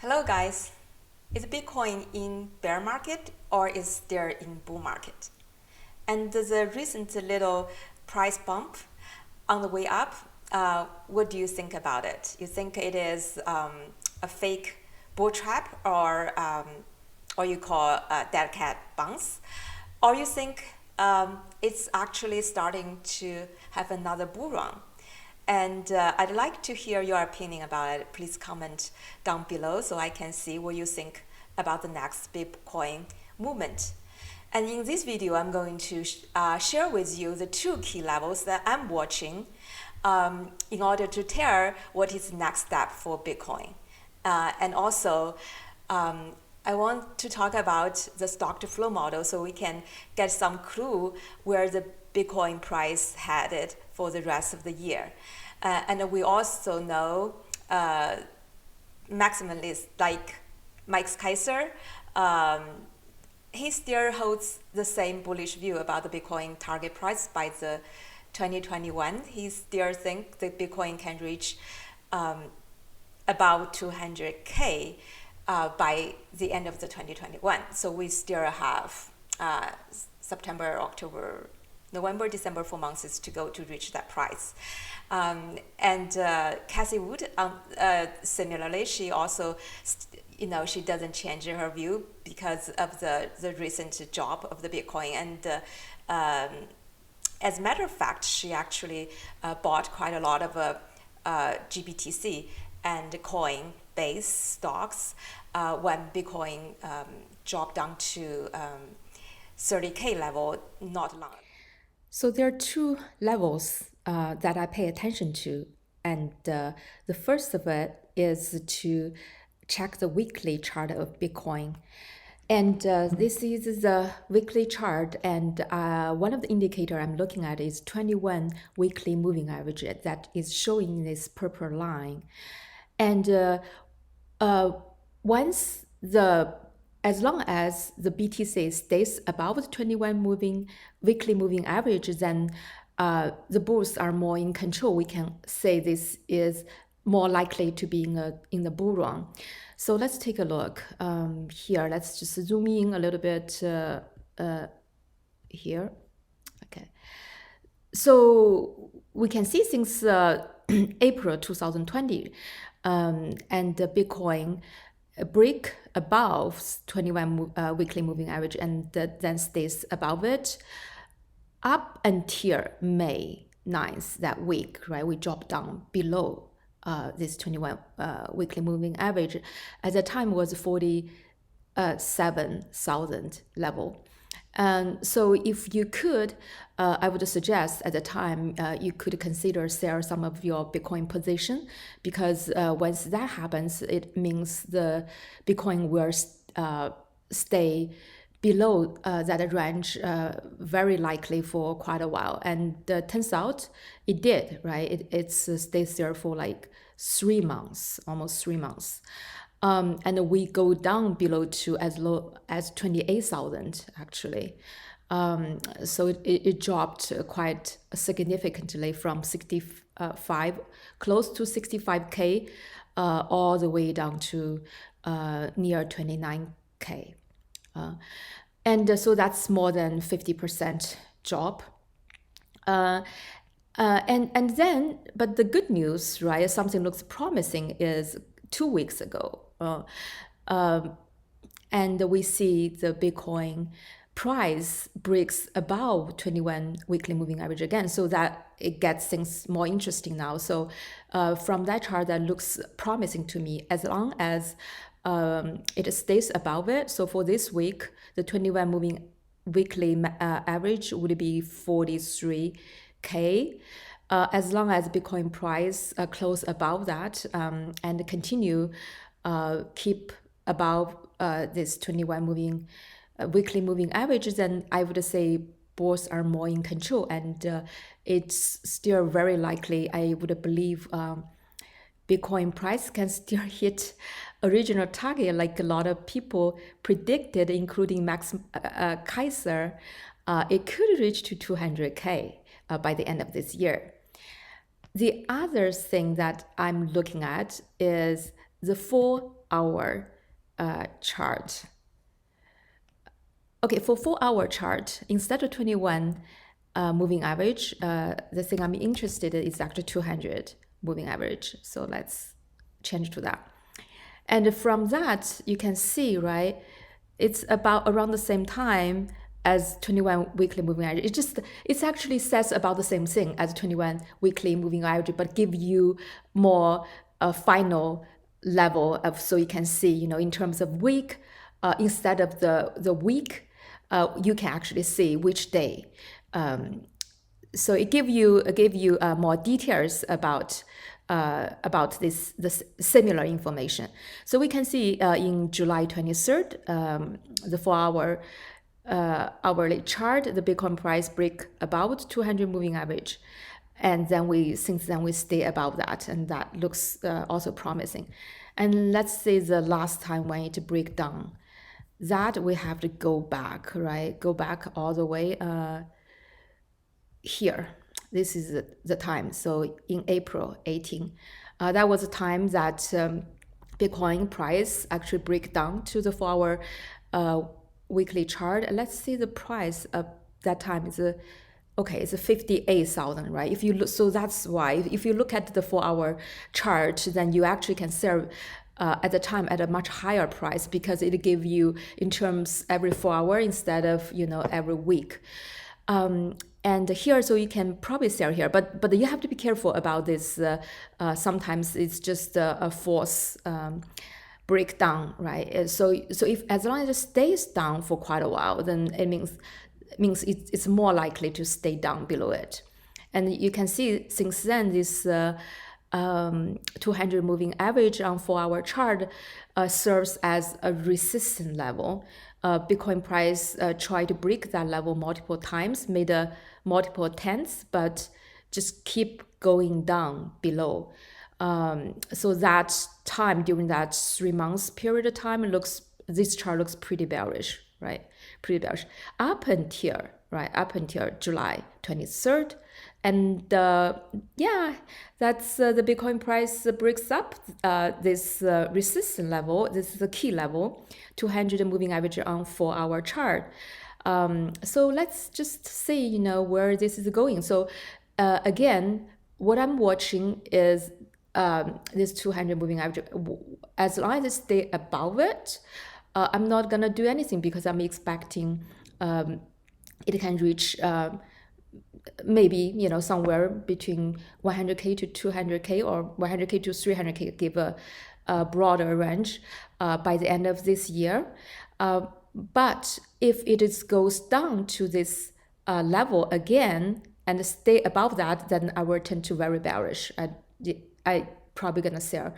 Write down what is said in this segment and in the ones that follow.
Hello guys, is Bitcoin in bear market or is there in bull market? And the recent little price bump on the way up, what do you think about it? You think it is a fake bull trap or you call dead cat bounce? Or you think it's actually starting to have another bull run? And I'd like to hear your opinion about it. Please comment down below so I can see what you think about the next Bitcoin movement. And in this video, I'm going to share with you the two key levels that I'm watching in order to tell what is the next step for Bitcoin. And also, I want to talk about the stock to flow model so we can get some clue where the Bitcoin price headed for the rest of the year. And we also know maximalists like Mike Kaiser, he still holds the same bullish view about the Bitcoin target price by the 2021. He still thinks that Bitcoin can reach about 200K by the end of the 2021. So we still have September, October, November, December, 4 months to go to reach that price. And Cassie Wood, similarly, she also, she doesn't change her view because of the recent drop of the Bitcoin. And as a matter of fact, she actually bought quite a lot of GBTC and coin-based stocks when Bitcoin dropped down to 30K level not long. So there are two levels that I pay attention to. And the first of it is to check the weekly chart of Bitcoin. And this is the weekly chart. And one of the indicator I'm looking at is 21 weekly moving average that is showing this purple line. And once as long as the BTC stays above the 21 weekly moving average, then the bulls are more in control. We can say this is more likely to be in the bull run. So let's take a look here. Let's just zoom in a little bit here. Okay. So we can see since April 2020, and the Bitcoin break above 21 weekly moving average and then stays above it up until May 9th that week, right? We dropped down below this 21 weekly moving average. At the time was 47,000 level. So if you could, I would suggest at the time you could consider sell some of your Bitcoin position, because once that happens, it means the Bitcoin will stay below that range very likely for quite a while. And turns out it did, right? It's stays there for like 3 months, almost 3 months. And we go down below to as low as 28,000 actually. So it dropped quite significantly from 65, close to 65K, all the way down to near 29K. And so that's more than 50% drop. And then, but the good news, right, something looks promising is 2 weeks ago. And we see the Bitcoin price breaks above 21 weekly moving average again, so that it gets things more interesting now. So from that chart, that looks promising to me as long as it stays above it. So for this week, the 21 moving weekly average would be 43K. As long as Bitcoin price close above that and continue keep above this 21 weekly moving average, then I would say both are more in control, and it's still very likely, I would believe, Bitcoin price can still hit original target like a lot of people predicted, including Max Kaiser. It could reach to 200K by the end of this year. The other thing that I'm looking at is the 4-hour chart. Okay, for 4-hour chart, instead of 21 moving average, the thing I'm interested in is actually 200 moving average. So let's change to that. And from that, you can see, right, it's about around the same time as 21 weekly moving average. It actually says about the same thing as 21 weekly moving average, but give you more final level of, so you can see, you know, in terms of week, instead of the week, you can actually see which day. So it gave you more details about this similar information. So we can see in July 23rd, the 4-hour hourly chart, the Bitcoin price break about 200 moving average. And then since then we stay above that, and that looks also promising. And let's say the last time when it break down, that we have to go back, right? Go back all the way here. This is the time. So in April 18, that was a time that Bitcoin price actually break down to the 4-hour weekly chart. Let's see the price of that time is it's 58,000, right? If you look, so that's why if you look at the 4-hour chart, then you actually can sell at the time at a much higher price, because it give you in terms every 4 hour instead of, you know, every week. And here, so you can probably sell here, but you have to be careful about this. Sometimes it's just a false breakdown, right? So if as long as it stays down for quite a while, then it means it's more likely to stay down below it. And you can see since then this 200 moving average on 4-hour chart serves as a resistance level. Bitcoin price tried to break that level multiple times, made multiple attempts, but just keep going down below. So that time, during that 3 months period of time, this chart looks pretty bearish, right? Pretty bearish up until July 23rd. And that's the Bitcoin price breaks up this resistance level. This is the key level, 200 moving average on 4-hour chart. So let's just see, you know, where this is going. So again, what I'm watching is this 200 moving average. As long as it stay above it, I'm not gonna do anything, because I'm expecting it can reach maybe, you know, somewhere between 100K to 200K or 100K to 300K, give a broader range by the end of this year. But if it goes down to this level again and stay above that, then I will tend to very bearish. I probably gonna sell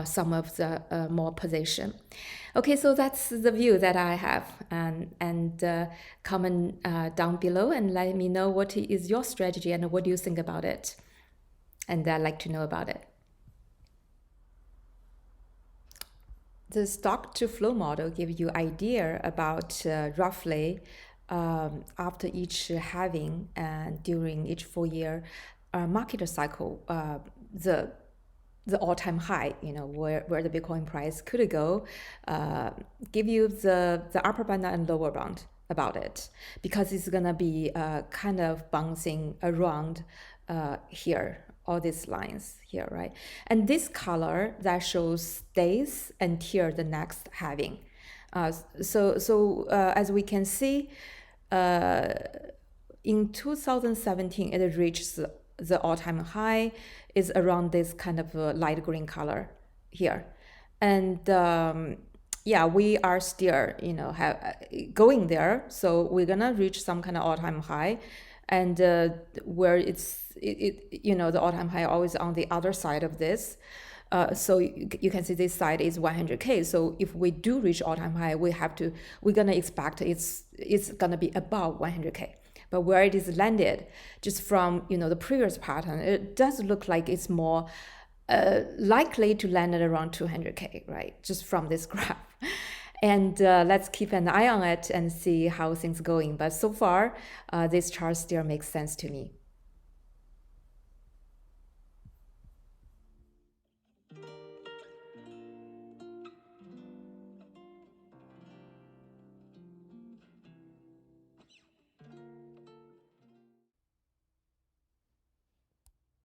some of the more position. Okay, so that's the view that I have, and comment down below and let me know what is your strategy and what do you think about it, and I'd like to know about it. The stock to flow model gives you idea about roughly after each halving and during each 4-year market cycle, the all-time high, you know, where the Bitcoin price could go, give you the upper bound and lower bound about it, because it's gonna be kind of bouncing around here, all these lines here, right? And this color that shows days until the next halving. So as we can see, in 2017 it reached the all-time high is around this kind of light green color here, and we are still, you know, going there. So we're gonna reach some kind of all-time high, and where you know, the all-time high always on the other side of this. So you can see this side is 100K. So if we do reach all-time high, we're gonna expect it's gonna be above 100K. But where it is landed, just from, you know, the previous pattern, it does look like it's more likely to land at around 200K, right? Just from this graph. And let's keep an eye on it and see how things going. But so far, this chart still makes sense to me.